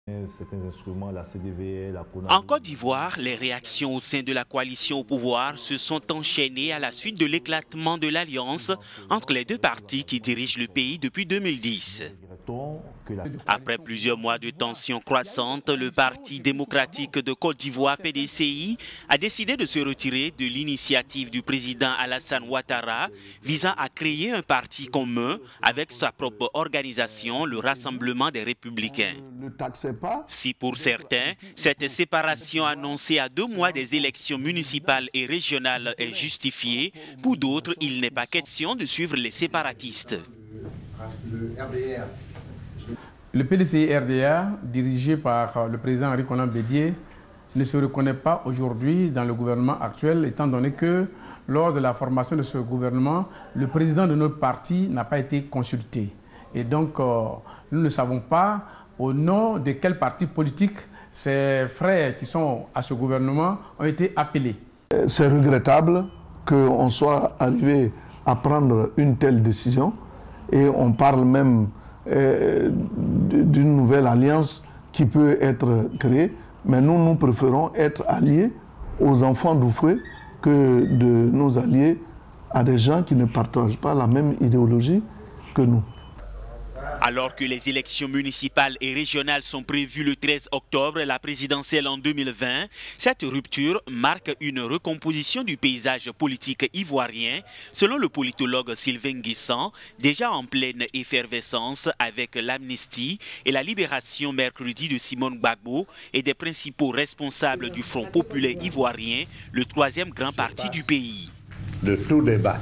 En Côte d'Ivoire, les réactions au sein de la coalition au pouvoir se sont enchaînées à la suite de l'éclatement de l'alliance entre les deux partis qui dirigent le pays depuis 2010. Après plusieurs mois de tensions croissantes, le Parti démocratique de Côte d'Ivoire, PDCI, a décidé de se retirer de l'initiative du président Alassane Ouattara visant à créer un parti commun avec sa propre organisation, le Rassemblement des Républicains. Si pour certains, cette séparation annoncée à 2 mois des élections municipales et régionales est justifiée, pour d'autres, il n'est pas question de suivre les séparatistes. Le PDCI-RDA, dirigé par le président Henri Konan Bédié, ne se reconnaît pas aujourd'hui dans le gouvernement actuel, étant donné que lors de la formation de ce gouvernement, le président de notre parti n'a pas été consulté. Et donc, nous ne savons pas au nom de quel parti politique ces frères qui sont à ce gouvernement ont été appelés. C'est regrettable qu'on soit arrivé à prendre une telle décision et on parle même d'une nouvelle alliance qui peut être créée, mais nous préférons être alliés aux enfants d'Oufoué que de nous allier à des gens qui ne partagent pas la même idéologie que nous. Alors que les élections municipales et régionales sont prévues le 13 octobre, la présidentielle en 2020, cette rupture marque une recomposition du paysage politique ivoirien, selon le politologue Sylvain Guissan, déjà en pleine effervescence avec l'amnistie et la libération mercredi de Simone Gbagbo et des principaux responsables du Front populaire ivoirien, le 3e grand parti du pays. De tout débat